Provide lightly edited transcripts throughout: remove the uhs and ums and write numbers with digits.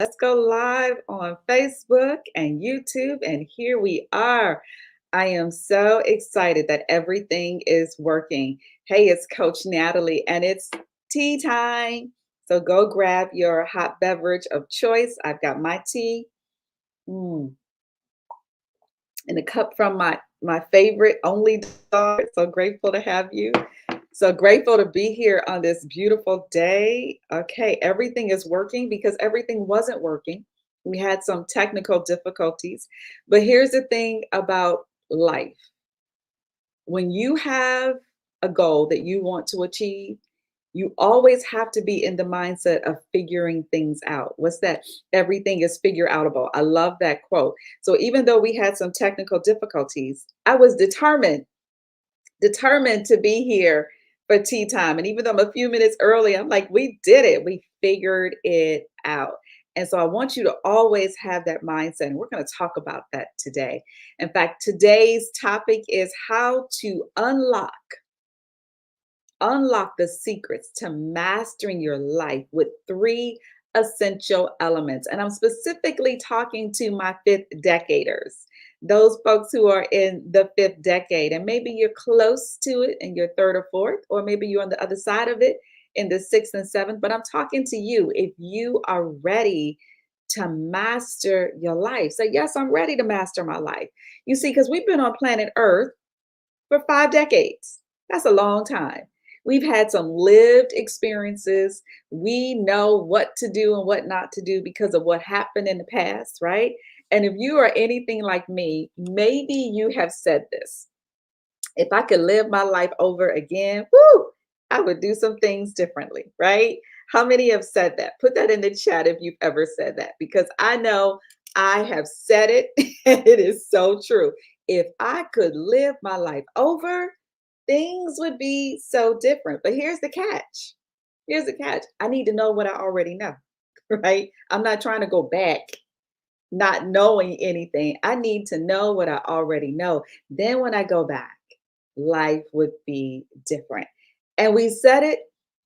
Let's go live on Facebook and YouTube. And here we are. I am so excited that everything is working. Hey, it's Coach Natalie, and it's tea time. So go grab your hot beverage of choice. I've got my tea in a cup from my favorite only dog. So grateful to have you. So grateful to be here on this beautiful day. Okay, everything is working because everything wasn't working. We had some technical difficulties. But here's the thing about life: when you have a goal that you want to achieve, you always have to be in the mindset of figuring things out. What's that? Everything is figure outable. I love that quote. So even though we had some technical difficulties, I was determined to be here for tea time. And even though I'm a few minutes early, I'm like, we did it. We figured it out. And so I want you to always have that mindset. And we're going to talk about that today. In fact, today's topic is how to unlock the secrets to mastering your life with three essential elements. And I'm specifically talking to my fifth decaders, those folks who are in the fifth decade. And maybe you're close to it in your third or fourth, or maybe you're on the other side of it in the sixth and seventh. But I'm talking to you if you are ready to master your life. So, yes, I'm ready to master my life. You see, because we've been on planet Earth for 5 decades. That's a long time. We've had some lived experiences. We know what to do and what not to do because of what happened in the past, right? And if you are anything like me, maybe you have said this: if I could live my life over again, whoo, I would do some things differently, right? How many have said that? Put that in the chat if you've ever said that, because I know I have said it and it is so true. If I could live my life over, things would be so different. But here's the catch. Here's the catch. I need to know what I already know, right? I'm not trying to go back not knowing anything. I need to know what I already know. Then when I go back, life would be different. And we said it,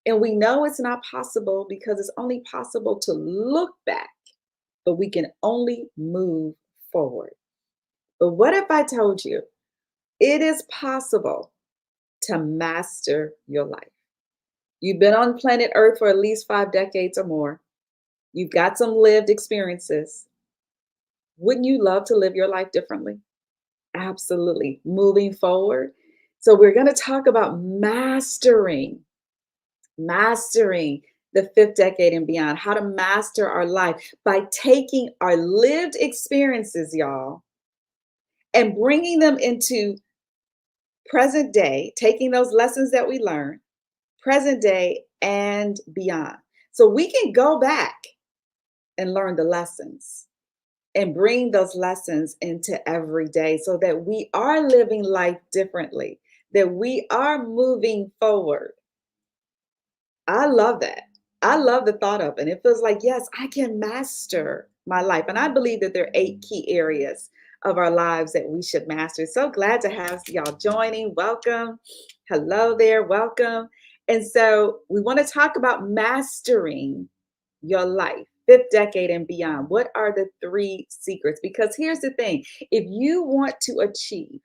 and we know it's not possible because it's only possible to look back, but we can only move forward. But what if I told you it is possible to master your life? You've been on planet Earth for at least 5 decades or more. You've got some lived experiences. Wouldn't you love to live your life differently? Absolutely. Moving forward. So we're going to talk about mastering the fifth decade and beyond, how to master our life by taking our lived experiences, y'all, and bringing them into present day, taking those lessons that we learned, present day and beyond. So we can go back and learn the lessons and bring those lessons into every day so that we are living life differently, that we are moving forward. I love that. I love the thought of it. It feels like, yes, I can master my life. And I believe that there are 8 key areas of our lives that we should master. So glad to have y'all joining. Welcome. Hello there. Welcome. And so we want to talk about mastering your life, fifth decade and beyond. What are the three secrets? Because here's the thing: if you want to achieve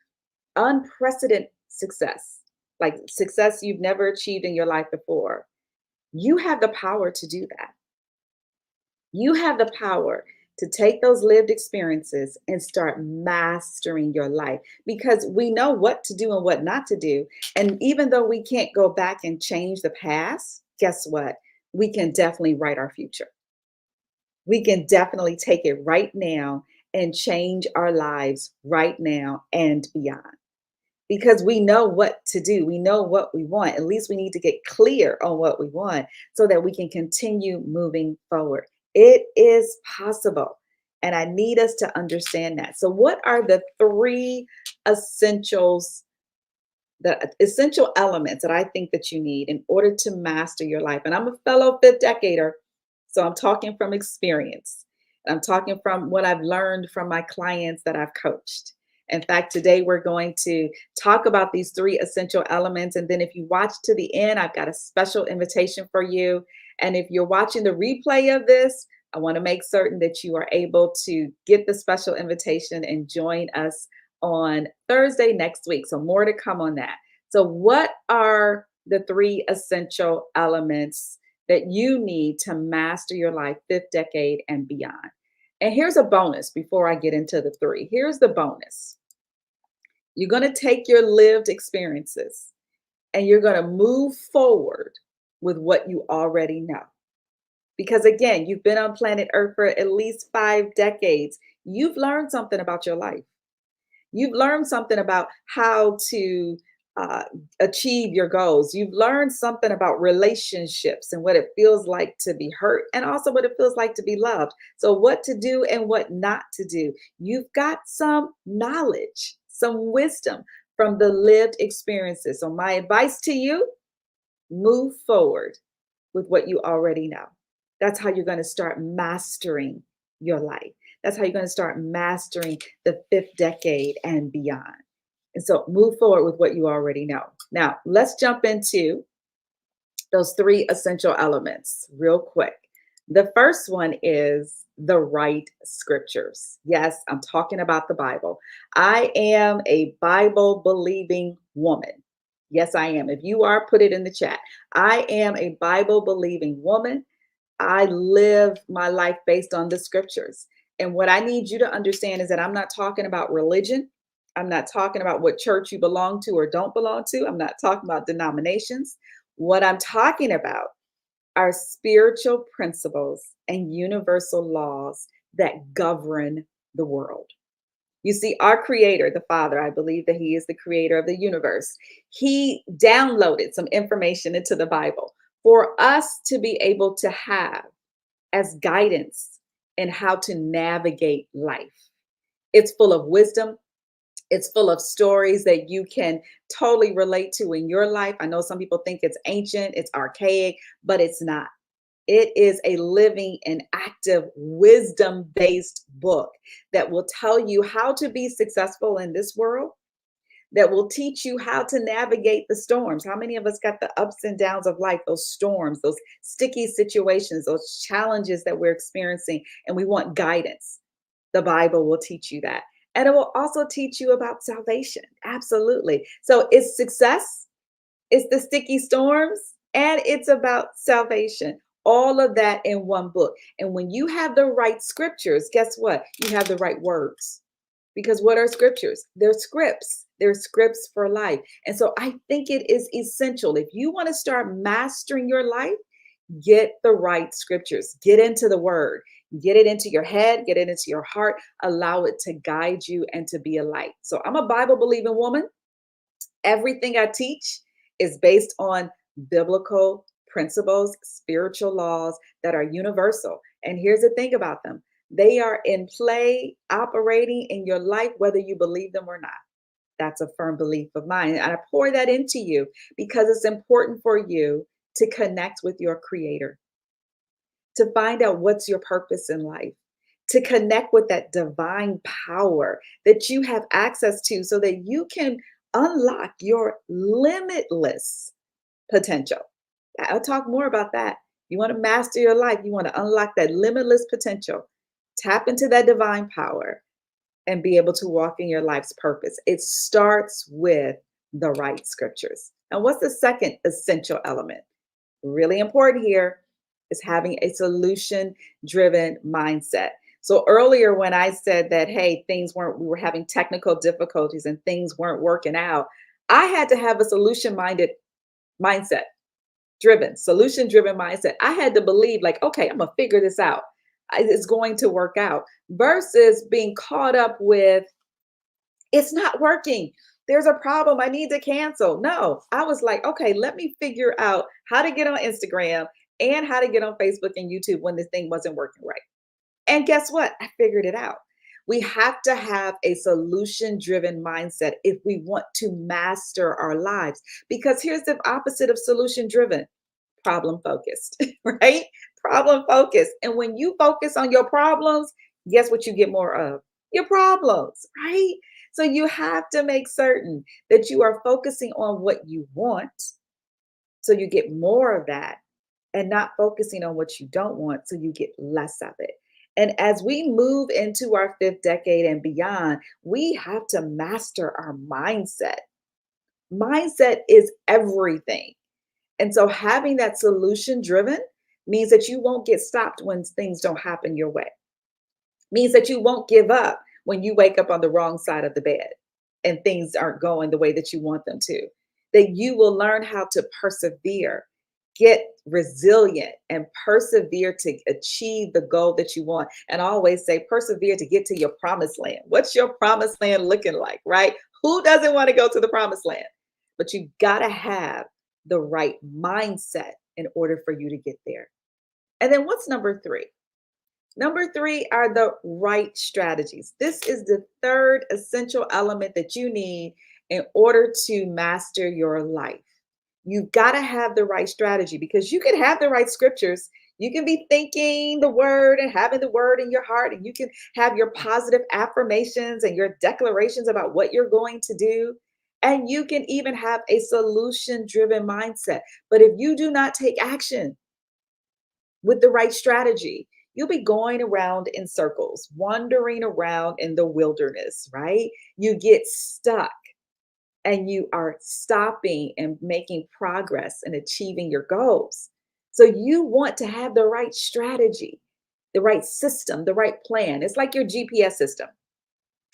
unprecedented success, like success you've never achieved in your life before, you have the power to do that. You have the power to take those lived experiences and start mastering your life, because we know what to do and what not to do. And even though we can't go back and change the past, guess what? We can definitely write our future. We can definitely take it right now and change our lives right now and beyond, because we know what to do. We know what we want. At least we need to get clear on what we want so that we can continue moving forward. It is possible. And I need us to understand that. So, what are the three essentials, the essential elements that I think that you need in order to master your life? And I'm a fellow fifth decader, so I'm talking from experience. I'm talking from what I've learned from my clients that I've coached. In fact, today we're going to talk about these three essential elements. And then if you watch to the end, I've got a special invitation for you. And if you're watching the replay of this, I want to make certain that you are able to get the special invitation and join us on Thursday next week. So, more to come on that. So, what are the three essential elements that you need to master your life, fifth decade and beyond? And here's a bonus before I get into the three. Here's the bonus. You're going to take your lived experiences and you're going to move forward with what you already know. Because again, you've been on planet Earth for at least 5 decades. You've learned something about your life. You've learned something about how to uh, achieve your goals. You've learned something about relationships and what it feels like to be hurt and also what it feels like to be loved. So, what to do and what not to do. You've got some knowledge, some wisdom from the lived experiences. So, my advice to you, move forward with what you already know. That's how you're going to start mastering your life. That's how you're going to start mastering the fifth decade and beyond. And so move forward with what you already know. Now, let's jump into those three essential elements real quick. The first one is the right scriptures. Yes, I'm talking about the Bible. I am a Bible believing woman. Yes, I am. If you are, put it in the chat. I am a Bible believing woman. I live my life based on the scriptures. And what I need you to understand is that I'm not talking about religion. I'm not talking about what church you belong to or don't belong to. I'm not talking about denominations. What I'm talking about are spiritual principles and universal laws that govern the world. You see, our creator, the Father, I believe that he is the creator of the universe. He downloaded some information into the Bible for us to be able to have as guidance in how to navigate life. It's full of wisdom. It's full of stories that you can totally relate to in your life. I know some people think it's ancient, it's archaic, but it's not. It is a living and active wisdom based book that will tell you how to be successful in this world, that will teach you how to navigate the storms. How many of us got the ups and downs of life, those storms, those sticky situations, those challenges that we're experiencing, and we want guidance? The Bible will teach you that. And it will also teach you about salvation. Absolutely. So it's success, it's the sticky storms, and it's about salvation. All of that in one book. And when you have the right scriptures, guess what? You have the right words. Because what are scriptures? They're scripts. They're scripts for life. And so I think it is essential. If you want to start mastering your life, get the right scriptures, get into the word, get it into your head, get it into your heart, allow it to guide you and to be a light. So I'm a Bible believing woman. Everything I teach is based on biblical principles, spiritual laws that are universal. And here's the thing about them, they are in play, operating in your life, whether you believe them or not. That's a firm belief of mine. And I pour that into you because it's important for you to connect with your creator, to find out what's your purpose in life, to connect with that divine power that you have access to so that you can unlock your limitless potential. I'll talk more about that. You want to master your life, you want to unlock that limitless potential, tap into that divine power, and be able to walk in your life's purpose. It starts with the right scriptures. And what's the second essential element? Really important here is having a solution driven mindset. So earlier when I said that, hey, we were having technical difficulties and things weren't working out, I had to have a mindset solution driven mindset. I had to believe like, okay, I'm gonna figure this out. It's going to work out versus being caught up with, it's not working. There's a problem. I need to cancel. No, I was like, okay, let me figure out how to get on Instagram and how to get on Facebook and YouTube when this thing wasn't working right. And guess what? I figured it out. We have to have a solution driven mindset if we want to master our lives. Because here's the opposite of solution driven, problem focused, right? Problem focused. And when you focus on your problems, guess what you get more of? Your problems, right? So you have to make certain that you are focusing on what you want so you get more of that and not focusing on what you don't want so you get less of it. And as we move into our fifth decade and beyond, we have to master our mindset. Mindset is everything. And so having that solution driven means that you won't get stopped when things don't happen your way. Means that you won't give up when you wake up on the wrong side of the bed and things aren't going the way that you want them to. That you will learn how to persevere, get resilient, and persevere to achieve the goal that you want. And I always say, persevere to get to your promised land. What's your promised land looking like, right? Who doesn't want to go to the promised land? But you got to have the right mindset in order for you to get there. And then what's number three? Number three are the right strategies. This is the third essential element that you need in order to master your life. You've got to have the right strategy because you can have the right scriptures. You can be thinking the word and having the word in your heart, and you can have your positive affirmations and your declarations about what you're going to do. And you can even have a solution driven mindset. But if you do not take action with the right strategy, you'll be going around in circles, wandering around in the wilderness, right? You get stuck and you are stopping and making progress and achieving your goals. So you want to have the right strategy, the right system, the right plan. It's like your GPS system.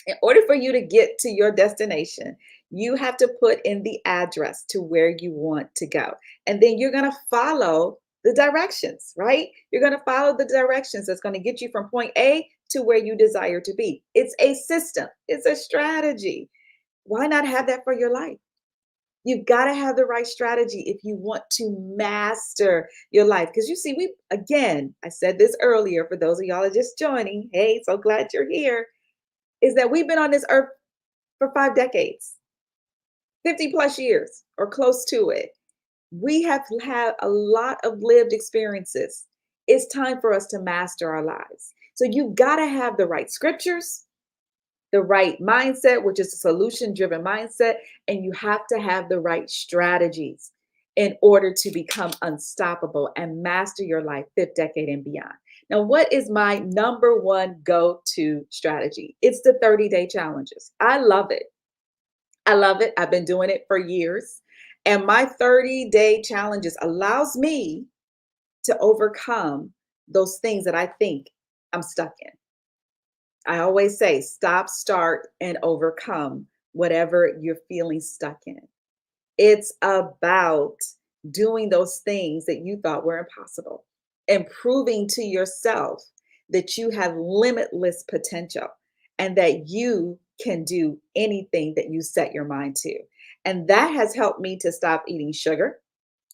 In order for you to get to your destination, you have to put in the address to where you want to go. And then you're going to follow the directions, right? You're going to follow the directions that's going to get you from point A to where you desire to be. It's a system, it's a strategy. Why not have that for your life? You've got to have the right strategy if you want to master your life. Because you see, again, I said this earlier for those of y'all that are just joining. Hey, so glad you're here. Is that we've been on this earth for 5 decades, 50 plus years or close to it. We have had a lot of lived experiences. It's time for us to master our lives. So you've got to have the right scriptures, the right mindset, which is a solution driven mindset, and you have to have the right strategies in order to become unstoppable and master your life fifth decade and beyond. Now, what is my number one go-to strategy? It's the 30-day challenges. I love it. I love it. I've been doing it for years. And my 30-day challenges allows me to overcome those things that I think I'm stuck in. I always say, stop, start, and overcome whatever you're feeling stuck in. It's about doing those things that you thought were impossible and proving to yourself that you have limitless potential and that you can do anything that you set your mind to. And that has helped me to stop eating sugar.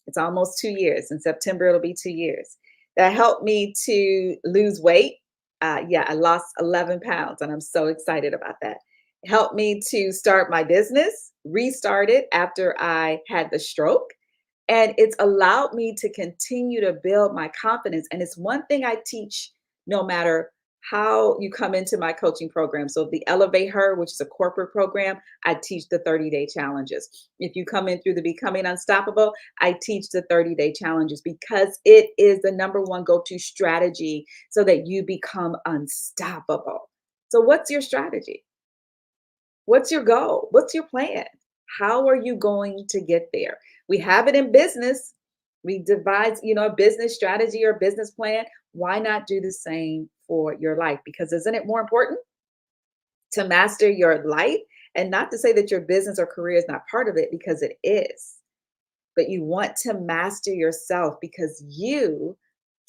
It's almost 2 years. In September, it'll be 2 years. That helped me to lose weight. I lost 11 pounds, and I'm so excited about that. It helped me to start my business, restart it after I had the stroke. And it's allowed me to continue to build my confidence. And it's one thing I teach no matter how you come into my coaching program. So the Elevate Her, which is a corporate program, I teach the 30-day challenges. If you come in through the Becoming Unstoppable, I teach the 30-day challenges because it is the number one go-to strategy so that you become unstoppable. So what's your strategy? What's your goal? What's your plan? How are you going to get there? We have it in business. We devise, a business strategy or business plan. Why not do the same for your life? Because isn't it more important to master your life? And not to say that your business or career is not part of it, because it is. But you want to master yourself because you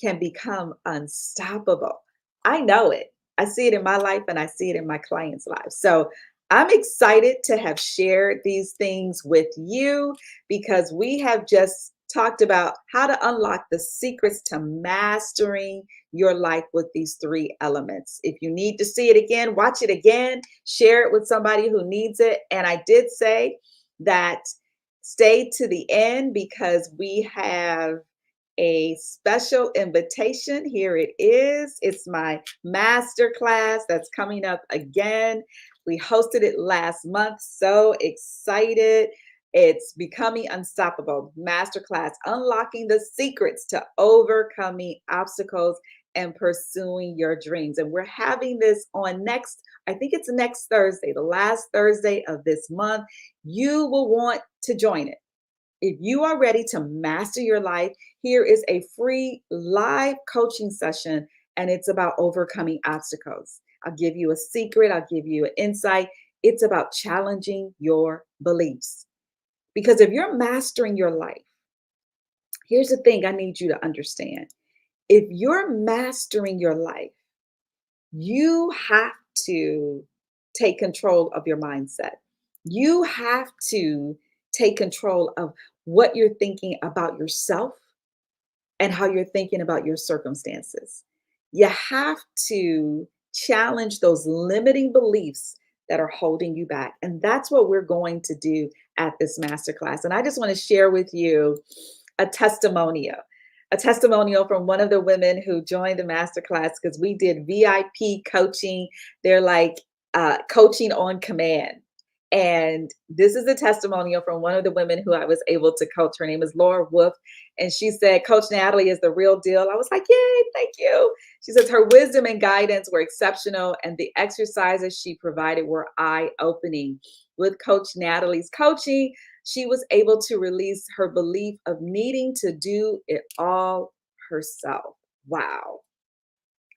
can become unstoppable. I know it. I see it in my life and I see it in my clients' lives. So I'm excited to have shared these things with you because we have just talked about how to unlock the secrets to mastering your life with these 3 elements. If you need to see it again, watch it again, share it with somebody who needs it. And I did say that stay to the end because we have a special invitation. Here it is. It's my master class that's coming up again. We hosted it last month. So excited. It's Becoming Unstoppable Masterclass, unlocking the secrets to overcoming obstacles and pursuing your dreams. And we're having this on I think it's next Thursday, the last Thursday of this month. You will want to join it. If you are ready to master your life, here is a free live coaching session, and it's about overcoming obstacles. I'll give you a secret, I'll give you an insight. It's about challenging your beliefs. Because if you're mastering your life, here's the thing I need you to understand. If you're mastering your life, you have to take control of your mindset. You have to take control of what you're thinking about yourself and how you're thinking about your circumstances. You have to challenge those limiting beliefs that are holding you back. And that's what we're going to do at this masterclass. And I just want to share with you a testimonial from one of the women who joined the masterclass, because we did VIP coaching. They're like coaching on command. And this is a testimonial from one of the women who I was able to coach. Her name is Laura Wolf. And she said, Coach Natalie is the real deal. I was like, yay, thank you. She says her wisdom and guidance were exceptional, and the exercises she provided were eye-opening. With Coach Natalie's coaching, she was able to release her belief of needing to do it all herself. Wow.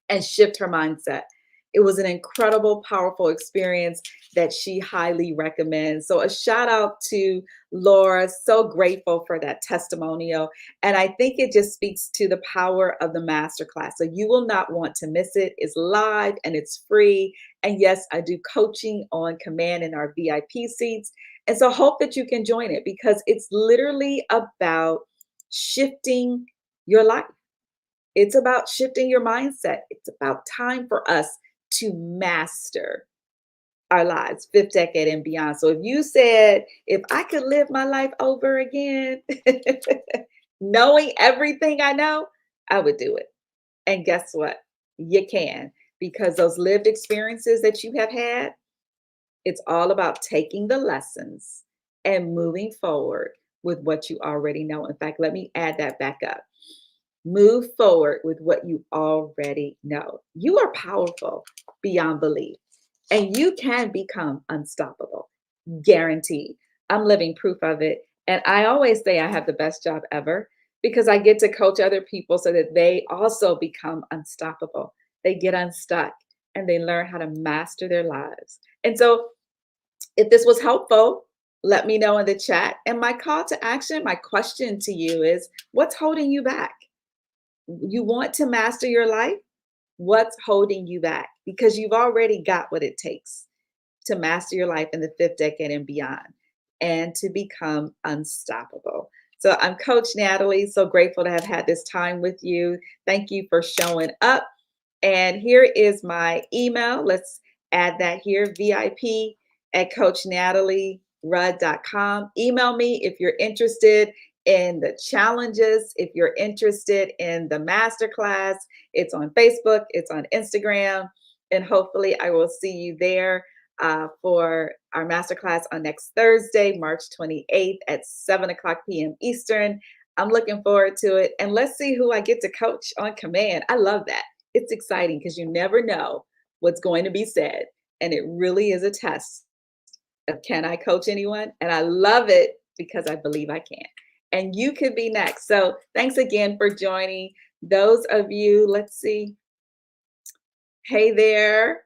And shift her mindset. It was an incredible, powerful experience that she highly recommends. So a shout out to Laura. So grateful for that testimonial. And I think it just speaks to the power of the masterclass. So you will not want to miss it. It's live and it's free. And yes, I do coaching on command in our VIP seats. And so hope that you can join it, because it's literally about shifting your life. It's about shifting your mindset. It's about time for us to master our lives, fifth decade and beyond. So if you said, if I could live my life over again, knowing everything I know, I would do it. And guess what? You can, because those lived experiences that you have had, it's all about taking the lessons and moving forward with what you already know. In fact, let me add that back up. Move forward with what you already know. You are powerful beyond belief, and you can become unstoppable. Guaranteed. I'm living proof of it. And I always say I have the best job ever, because I get to coach other people so that they also become unstoppable. They get unstuck and they learn how to master their lives. And so, if this was helpful, let me know in the chat. And my call to action, my question to you is, what's holding you back? You want to master your life? What's holding you back? Because you've already got what it takes to master your life in the fifth decade and beyond, and to become unstoppable. So I'm Coach Natalie. So grateful to have had this time with you. Thank you for showing up. And here is my email. Let's add that here, VIP at CoachNatalieRudd.com. Email me if you're interested in the challenges, if you're interested in the masterclass. It's on Facebook, it's on Instagram, and hopefully I will see you there for our masterclass on next Thursday, March 28th at 7 o'clock p.m. Eastern. I'm looking forward to it. And let's see who I get to coach on command. I love that. It's exciting because you never know what's going to be said. And it really is a test of, can I coach anyone? And I love it because I believe I can. And you could be next. So thanks again for joining. Those of you, let's see. Hey there.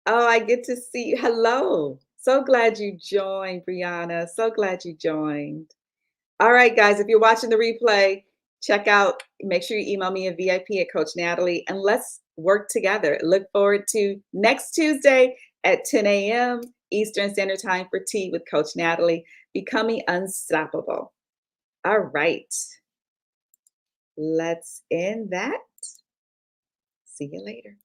Oh, I get to see you. Hello. So glad you joined, Brianna. So glad you joined. All right, guys, if you're watching the replay, check out, make sure you email me a VIP at Coach Natalie, and let's work together. Look forward to next Tuesday at 10 a.m. Eastern Standard Time for Tea with Coach Natalie, Becoming Unstoppable. All right, let's end that. See you later.